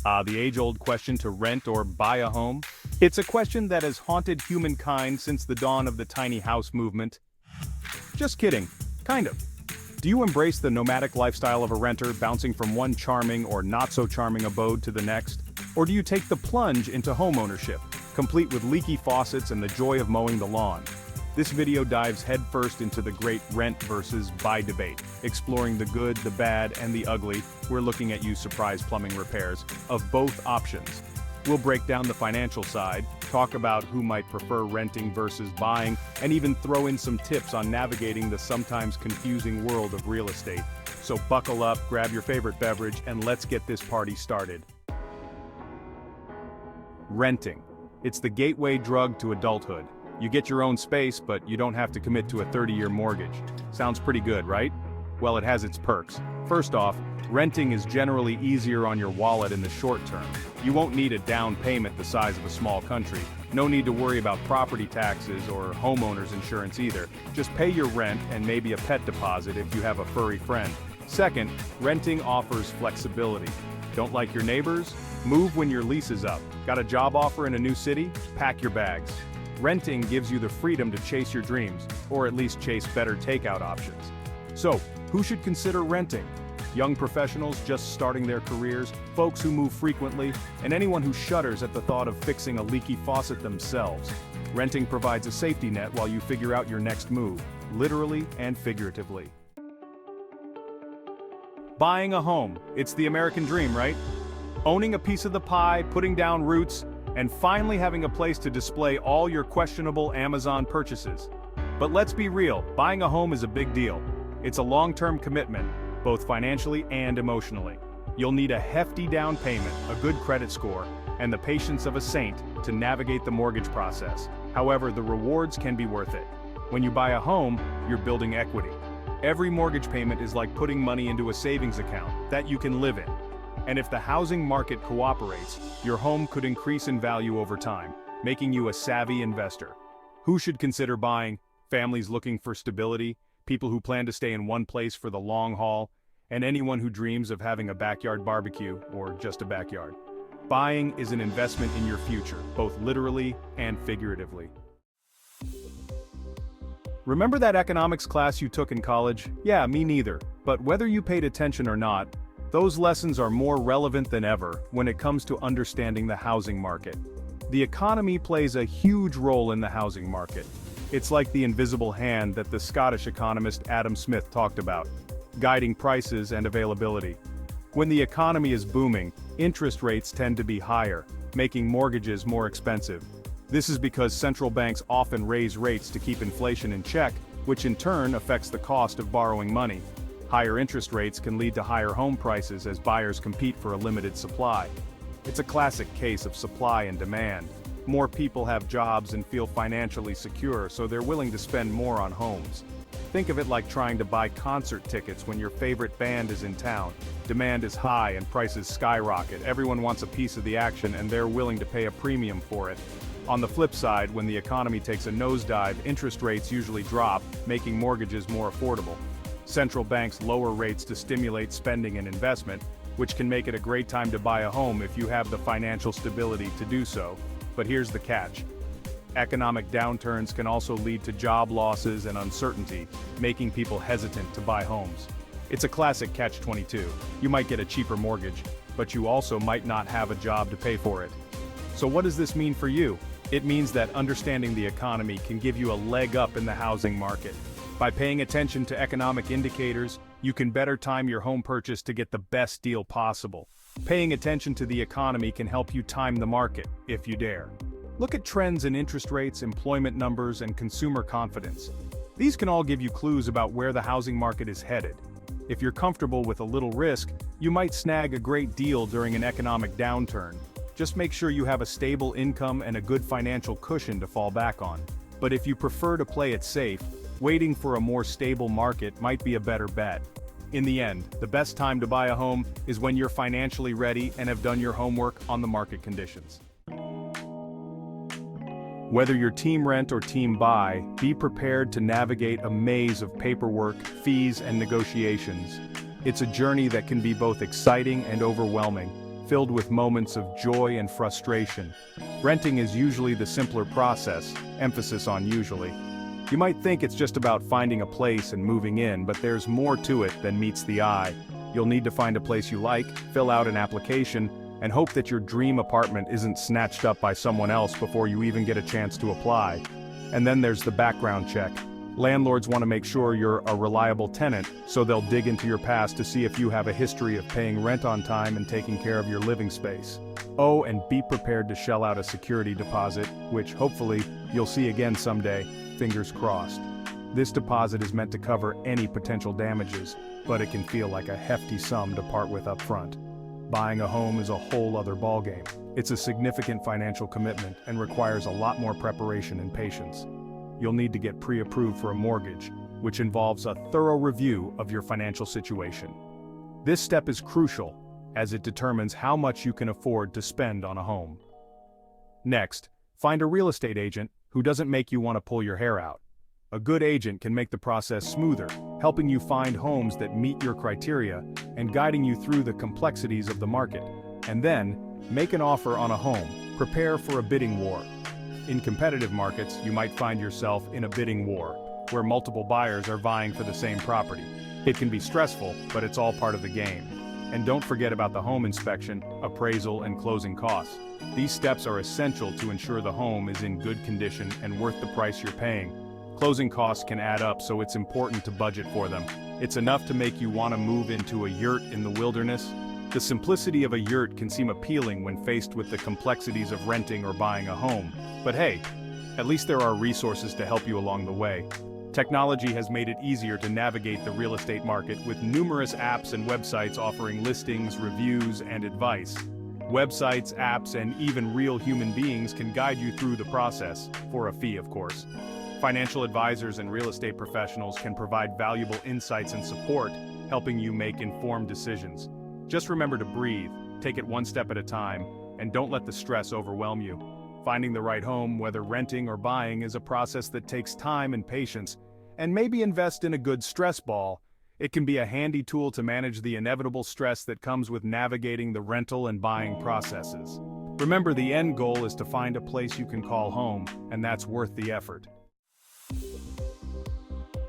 The age-old question to rent or buy a home? It's a question that has haunted humankind since the dawn of the tiny house movement. Just kidding, kind of. Do you embrace the nomadic lifestyle of a renter, bouncing from one charming or not-so-charming abode to the next? Or do you take the plunge into homeownership, complete with leaky faucets and the joy of mowing the lawn? This video dives headfirst into the great rent versus buy debate, exploring the good, the bad, and the ugly. We're looking at you surprise plumbing repairs of both options. We'll break down the financial side, talk about who might prefer renting versus buying, and even throw in some tips on navigating the sometimes confusing world of real estate. So buckle up, grab your favorite beverage, and let's get this party started. Renting. It's the gateway drug to adulthood. You get your own space, but you don't have to commit to a 30-year mortgage. Sounds pretty good, right? Well, it has its perks. First off, renting is generally easier on your wallet in the short term. You won't need a down payment the size of a small country. No need to worry about property taxes or homeowner's insurance either. Just pay your rent and maybe a pet deposit if you have a furry friend. Second, renting offers flexibility. Don't like your neighbors? Move when your lease is up. Got a job offer in a new city? Pack your bags. Renting gives you the freedom to chase your dreams, or at least chase better takeout options. So, who should consider renting? Young professionals just starting their careers, folks who move frequently, and anyone who shudders at the thought of fixing a leaky faucet themselves. Renting provides a safety net while you figure out your next move, literally and figuratively. Buying a home. It's the American dream, right? Owning a piece of the pie, putting down roots, and finally having a place to display all your questionable Amazon purchases. But let's be real, buying a home is a big deal. It's a long-term commitment, both financially and emotionally. You'll need a hefty down payment, a good credit score, and the patience of a saint to navigate the mortgage process. However, the rewards can be worth it. When you buy a home, you're building equity. Every mortgage payment is like putting money into a savings account that you can live in. And if the housing market cooperates, your home could increase in value over time, making you a savvy investor. Who should consider buying? Families looking for stability, people who plan to stay in one place for the long haul, and anyone who dreams of having a backyard barbecue, or just a backyard. Buying is an investment in your future, both literally and figuratively. Remember that economics class you took in college? Yeah, me neither. But whether you paid attention or not, those lessons are more relevant than ever when it comes to understanding the housing market. The economy plays a huge role in the housing market. It's like the invisible hand that the Scottish economist Adam Smith talked about, guiding prices and availability. When the economy is booming, interest rates tend to be higher, making mortgages more expensive. This is because central banks often raise rates to keep inflation in check, which in turn affects the cost of borrowing money. Higher interest rates can lead to higher home prices as buyers compete for a limited supply. It's a classic case of supply and demand. More people have jobs and feel financially secure, so they're willing to spend more on homes. Think of it like trying to buy concert tickets when your favorite band is in town. Demand is high and prices skyrocket. Everyone wants a piece of the action and they're willing to pay a premium for it. On the flip side, when the economy takes a nosedive, interest rates usually drop, making mortgages more affordable. Central banks lower rates to stimulate spending and investment, which can make it a great time to buy a home if you have the financial stability to do so. But here's the catch. Economic downturns can also lead to job losses and uncertainty, making people hesitant to buy homes. It's a classic catch-22. You might get a cheaper mortgage, but you also might not have a job to pay for it. So what does this mean for you? It means that understanding the economy can give you a leg up in the housing market. By paying attention to economic indicators, you can better time your home purchase to get the best deal possible. Paying attention to the economy can help you time the market, if you dare. Look at trends in interest rates, employment numbers, and consumer confidence. These can all give you clues about where the housing market is headed. If you're comfortable with a little risk, you might snag a great deal during an economic downturn. Just make sure you have a stable income and a good financial cushion to fall back on. But if you prefer to play it safe, waiting for a more stable market might be a better bet. In the end, the best time to buy a home is when you're financially ready and have done your homework on the market conditions. Whether you're team rent or team buy, be prepared to navigate a maze of paperwork, fees, and negotiations. It's a journey that can be both exciting and overwhelming, filled with moments of joy and frustration. Renting is usually the simpler process, emphasis on usually. You might think it's just about finding a place and moving in, but there's more to it than meets the eye. You'll need to find a place you like, fill out an application, and hope that your dream apartment isn't snatched up by someone else before you even get a chance to apply. And then there's the background check. Landlords want to make sure you're a reliable tenant, so they'll dig into your past to see if you have a history of paying rent on time and taking care of your living space. Oh, and be prepared to shell out a security deposit, which hopefully you'll see again someday, fingers crossed. This deposit is meant to cover any potential damages, but it can feel like a hefty sum to part with up front. Buying a home is a whole other ballgame. It's a significant financial commitment and requires a lot more preparation and patience. You'll need to get pre-approved for a mortgage, which involves a thorough review of your financial situation. This step is crucial, as it determines how much you can afford to spend on a home. Next, find a real estate agent who doesn't make you want to pull your hair out. A good agent can make the process smoother, helping you find homes that meet your criteria and guiding you through the complexities of the market. And then, make an offer on a home. Prepare for a bidding war. In competitive markets, you might find yourself in a bidding war, where multiple buyers are vying for the same property. It can be stressful, but it's all part of the game. And don't forget about the home inspection, appraisal, and closing costs. These steps are essential to ensure the home is in good condition and worth the price you're paying. Closing costs can add up, so it's important to budget for them. It's enough to make you want to move into a yurt in the wilderness. The simplicity of a yurt can seem appealing when faced with the complexities of renting or buying a home. But hey, at least there are resources to help you along the way. Technology has made it easier to navigate the real estate market with numerous apps and websites offering listings, reviews, and advice. Websites, apps, and even real human beings can guide you through the process, for a fee of course. Financial advisors and real estate professionals can provide valuable insights and support, helping you make informed decisions. Just remember to breathe, take it one step at a time, and don't let the stress overwhelm you. Finding the right home, whether renting or buying, is a process that takes time and patience, and maybe invest in a good stress ball. It can be a handy tool to manage the inevitable stress that comes with navigating the rental and buying processes. Remember, the end goal is to find a place you can call home, and that's worth the effort.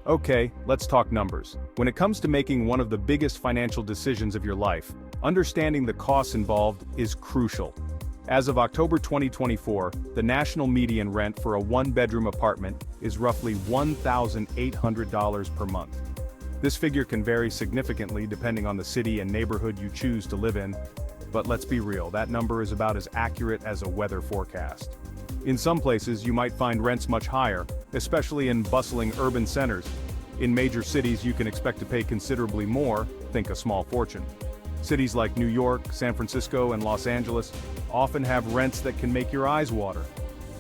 Okay, let's talk numbers. When it comes to making one of the biggest financial decisions of your life, understanding the costs involved is crucial. As of October 2024, the national median rent for a one-bedroom apartment is roughly $1,800 per month. This figure can vary significantly depending on the city and neighborhood you choose to live in, but let's be real, that number is about as accurate as a weather forecast. In some places, you might find rents much higher, especially in bustling urban centers. In major cities, you can expect to pay considerably more, think a small fortune. Cities like New York, San Francisco, and Los Angeles often have rents that can make your eyes water.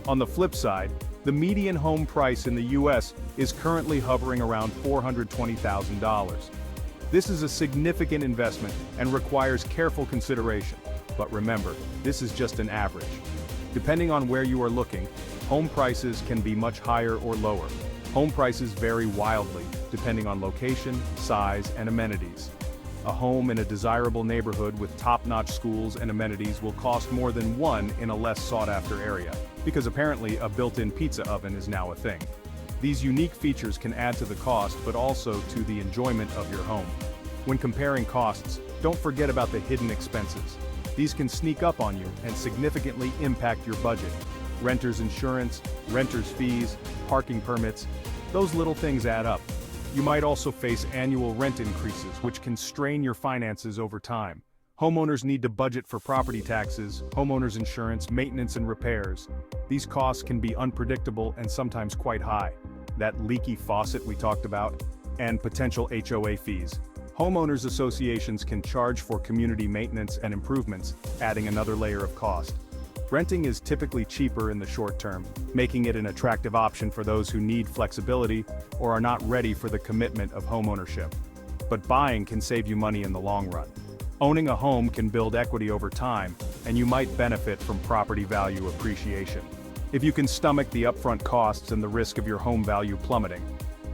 On the flip side, the median home price in the US is currently hovering around $420,000. This is a significant investment and requires careful consideration. But remember, this is just an average. Depending on where you are looking, home prices can be much higher or lower. Home prices vary wildly, depending on location, size, and amenities. A home in a desirable neighborhood with top-notch schools and amenities will cost more than one in a less sought-after area, because apparently a built-in pizza oven is now a thing. These unique features can add to the cost, but also to the enjoyment of your home. When comparing costs, don't forget about the hidden expenses. These can sneak up on you and significantly impact your budget. Renter's insurance, renter's fees, parking permits, those little things add up. You might also face annual rent increases, which can strain your finances over time. Homeowners need to budget for property taxes, homeowners insurance, maintenance and repairs. These costs can be unpredictable and sometimes quite high. That leaky faucet we talked about, and potential HOA fees. Homeowners associations can charge for community maintenance and improvements, adding another layer of cost. Renting is typically cheaper in the short term, making it an attractive option for those who need flexibility or are not ready for the commitment of homeownership. But buying can save you money in the long run. Owning a home can build equity over time, and you might benefit from property value appreciation. If you can stomach the upfront costs and the risk of your home value plummeting.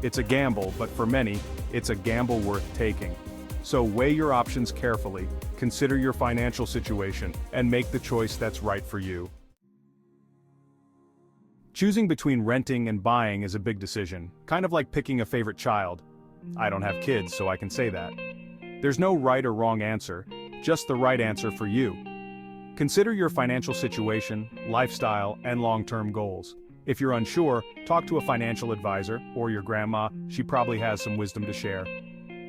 It's a gamble, but for many, it's a gamble worth taking. So weigh your options carefully, consider your financial situation and make the choice that's right for you. Choosing between renting and buying is a big decision, kind of like picking a favorite child. I don't have kids, so I can say that. There's no right or wrong answer, just the right answer for you. Consider your financial situation, lifestyle, and long-term goals. If you're unsure, talk to a financial advisor or your grandma, she probably has some wisdom to share.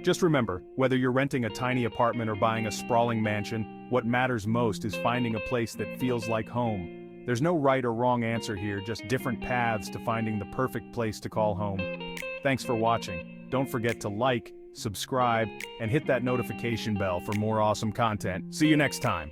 Just remember, whether you're renting a tiny apartment or buying a sprawling mansion, what matters most is finding a place that feels like home. There's no right or wrong answer here, just different paths to finding the perfect place to call home. Thanks for watching. Don't forget to like, subscribe, and hit that notification bell for more awesome content. See you next time.